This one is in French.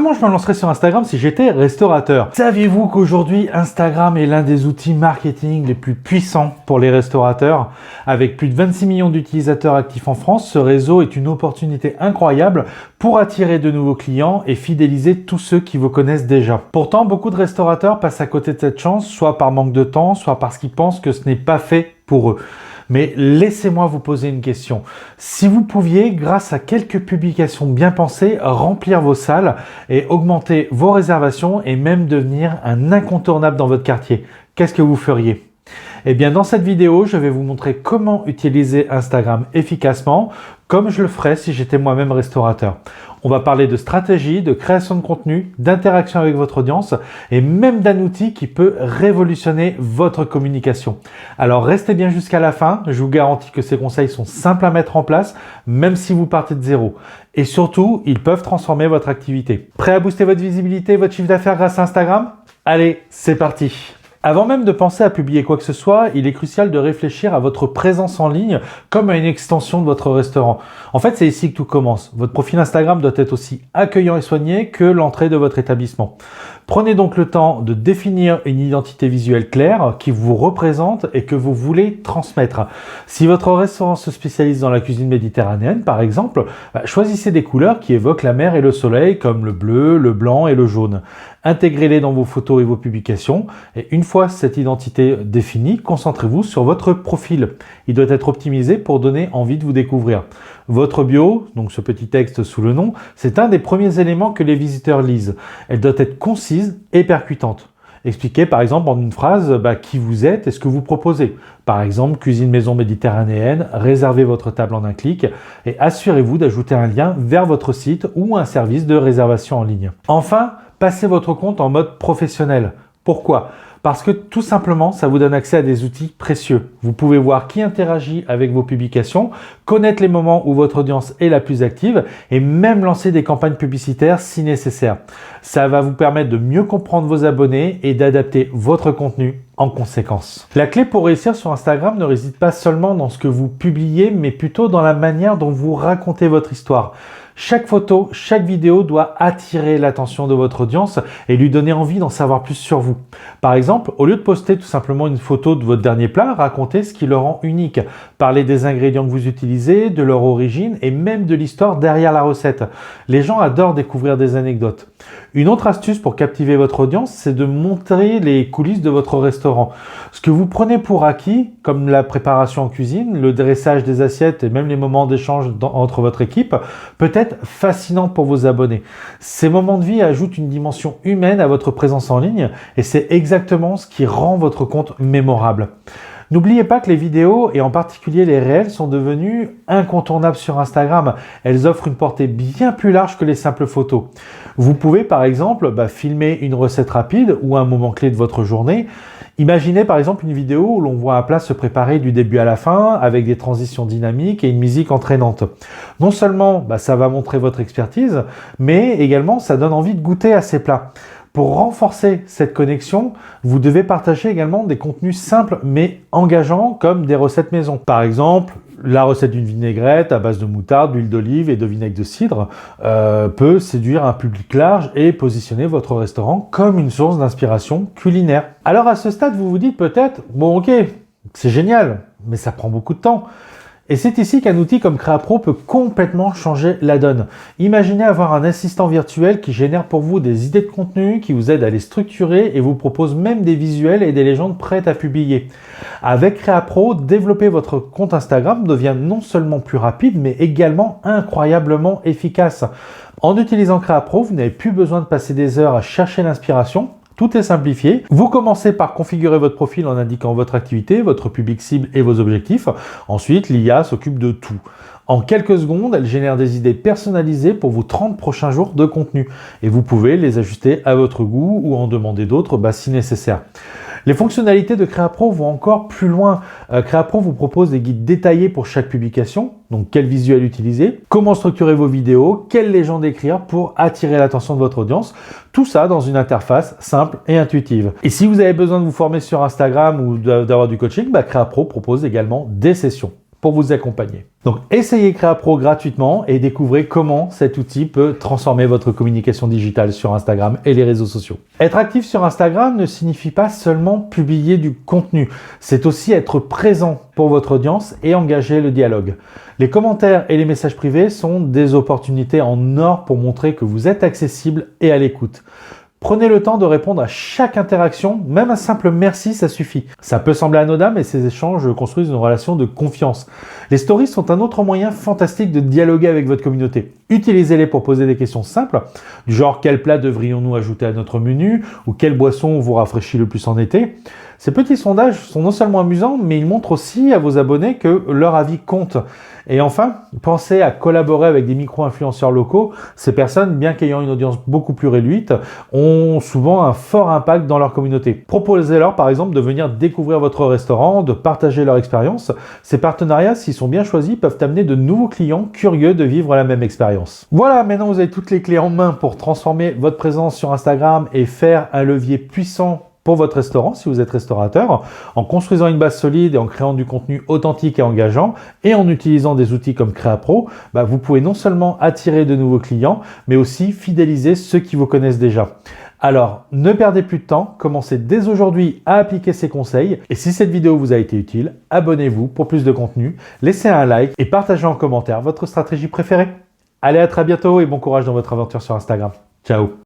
Comment je me lancerais sur Instagram si j'étais restaurateur? Saviez-vous qu'aujourd'hui, Instagram est l'un des outils marketing les plus puissants pour les restaurateurs? Avec plus de 26 millions d'utilisateurs actifs en France, ce réseau est une opportunité incroyable pour attirer de nouveaux clients et fidéliser tous ceux qui vous connaissent déjà. Pourtant, beaucoup de restaurateurs passent à côté de cette chance, soit par manque de temps, soit parce qu'ils pensent que ce n'est pas fait pour eux. Mais laissez-moi vous poser une question. Si vous pouviez, grâce à quelques publications bien pensées, remplir vos salles et augmenter vos réservations et même devenir un incontournable dans votre quartier, qu'est-ce que vous feriez? Eh bien, dans cette vidéo, je vais vous montrer comment utiliser Instagram efficacement, comme je le ferais si j'étais moi-même restaurateur. On va parler de stratégie, de création de contenu, d'interaction avec votre audience et même d'un outil qui peut révolutionner votre communication. Alors restez bien jusqu'à la fin, je vous garantis que ces conseils sont simples à mettre en place, même si vous partez de zéro. Et surtout, ils peuvent transformer votre activité. Prêt à booster votre visibilité, votre chiffre d'affaires grâce à Instagram? Allez, c'est parti! Avant même de penser à publier quoi que ce soit, il est crucial de réfléchir à votre présence en ligne comme à une extension de votre restaurant. En fait, c'est ici que tout commence. Votre profil Instagram doit être aussi accueillant et soigné que l'entrée de votre établissement. Prenez donc le temps de définir une identité visuelle claire qui vous représente et que vous voulez transmettre. Si votre restaurant se spécialise dans la cuisine méditerranéenne, par exemple, choisissez des couleurs qui évoquent la mer et le soleil, comme le bleu, le blanc et le jaune. Intégrez-les dans vos photos et vos publications. Et une fois cette identité définie, concentrez-vous sur votre profil. Il doit être optimisé pour donner envie de vous découvrir. Votre bio, donc ce petit texte sous le nom, c'est un des premiers éléments que les visiteurs lisent. Elle doit être concise et percutante. Expliquez par exemple en une phrase qui vous êtes et ce que vous proposez. Par exemple, cuisine maison méditerranéenne, réservez votre table en un clic et assurez-vous d'ajouter un lien vers votre site ou un service de réservation en ligne. Enfin, passez votre compte en mode professionnel. Pourquoi ? Parce que tout simplement, ça vous donne accès à des outils précieux. Vous pouvez voir qui interagit avec vos publications, connaître les moments où votre audience est la plus active et même lancer des campagnes publicitaires si nécessaire. Ça va vous permettre de mieux comprendre vos abonnés et d'adapter votre contenu en conséquence. La clé pour réussir sur Instagram ne réside pas seulement dans ce que vous publiez, mais plutôt dans la manière dont vous racontez votre histoire. Chaque photo, chaque vidéo doit attirer l'attention de votre audience et lui donner envie d'en savoir plus sur vous. Par exemple, au lieu de poster tout simplement une photo de votre dernier plat, racontez ce qui le rend unique. Parlez des ingrédients que vous utilisez, de leur origine et même de l'histoire derrière la recette. Les gens adorent découvrir des anecdotes. Une autre astuce pour captiver votre audience, c'est de montrer les coulisses de votre restaurant. Ce que vous prenez pour acquis, comme la préparation en cuisine, le dressage des assiettes et même les moments d'échange entre votre équipe, peut être fascinant pour vos abonnés. Ces moments de vie ajoutent une dimension humaine à votre présence en ligne et c'est exactement ce qui rend votre compte mémorable. N'oubliez pas que les vidéos, et en particulier les réels, sont devenus incontournables sur Instagram. Elles offrent une portée bien plus large que les simples photos. Vous pouvez par exemple filmer une recette rapide ou un moment clé de votre journée. Imaginez par exemple une vidéo où l'on voit un plat se préparer du début à la fin avec des transitions dynamiques et une musique entraînante. Non seulement ça va montrer votre expertise, mais également ça donne envie de goûter à ces plats. Pour renforcer cette connexion, vous devez partager également des contenus simples mais engageants comme des recettes maison. Par exemple, la recette d'une vinaigrette à base de moutarde, d'huile d'olive et de vinaigre de cidre peut séduire un public large et positionner votre restaurant comme une source d'inspiration culinaire. Alors à ce stade, vous vous dites peut-être, bon ok, c'est génial, mais ça prend beaucoup de temps. Et c'est ici qu'un outil comme Créapro peut complètement changer la donne. Imaginez avoir un assistant virtuel qui génère pour vous des idées de contenu, qui vous aide à les structurer et vous propose même des visuels et des légendes prêtes à publier. Avec Créapro, développer votre compte Instagram devient non seulement plus rapide, mais également incroyablement efficace. En utilisant Créapro, vous n'avez plus besoin de passer des heures à chercher l'inspiration. Tout est simplifié. Vous commencez par configurer votre profil en indiquant votre activité, votre public cible et vos objectifs. Ensuite, l'IA s'occupe de tout. En quelques secondes, elle génère des idées personnalisées pour vos 30 prochains jours de contenu. Et vous pouvez les ajuster à votre goût ou en demander d'autres si nécessaire. Les fonctionnalités de Créapro vont encore plus loin. Créapro vous propose des guides détaillés pour chaque publication, donc quel visuel utiliser, comment structurer vos vidéos, quelle légende écrire pour attirer l'attention de votre audience, tout ça dans une interface simple et intuitive. Et si vous avez besoin de vous former sur Instagram ou d'avoir du coaching, Créapro propose également des sessions. pour vous accompagner. Donc essayez CréaPro gratuitement et découvrez comment cet outil peut transformer votre communication digitale sur Instagram et les réseaux sociaux. Être actif sur Instagram ne signifie pas seulement publier du contenu, c'est aussi être présent pour votre audience et engager le dialogue. Les commentaires et les messages privés sont des opportunités en or pour montrer que vous êtes accessible et à l'écoute. Prenez le temps de répondre à chaque interaction, même un simple merci, ça suffit. Ça peut sembler anodin, mais ces échanges construisent une relation de confiance. Les stories sont un autre moyen fantastique de dialoguer avec votre communauté. Utilisez-les pour poser des questions simples, du genre quel plat devrions-nous ajouter à notre menu ou quelle boisson vous rafraîchit le plus en été. Ces petits sondages sont non seulement amusants, mais ils montrent aussi à vos abonnés que leur avis compte. Et enfin, pensez à collaborer avec des micro-influenceurs locaux. Ces personnes, bien qu'ayant une audience beaucoup plus réduite, ont souvent un fort impact dans leur communauté. Proposez-leur par exemple de venir découvrir votre restaurant, de partager leur expérience. Ces partenariats, s'ils sont bien choisis, peuvent amener de nouveaux clients curieux de vivre la même expérience. Voilà, maintenant vous avez toutes les clés en main pour transformer votre présence sur Instagram et faire un levier puissant pour votre restaurant, si vous êtes restaurateur, en construisant une base solide et en créant du contenu authentique et engageant, et en utilisant des outils comme CréaPro, vous pouvez non seulement attirer de nouveaux clients, mais aussi fidéliser ceux qui vous connaissent déjà. Alors, ne perdez plus de temps, commencez dès aujourd'hui à appliquer ces conseils, et si cette vidéo vous a été utile, abonnez-vous pour plus de contenu, laissez un like et partagez en commentaire votre stratégie préférée. Allez, à très bientôt et bon courage dans votre aventure sur Instagram. Ciao!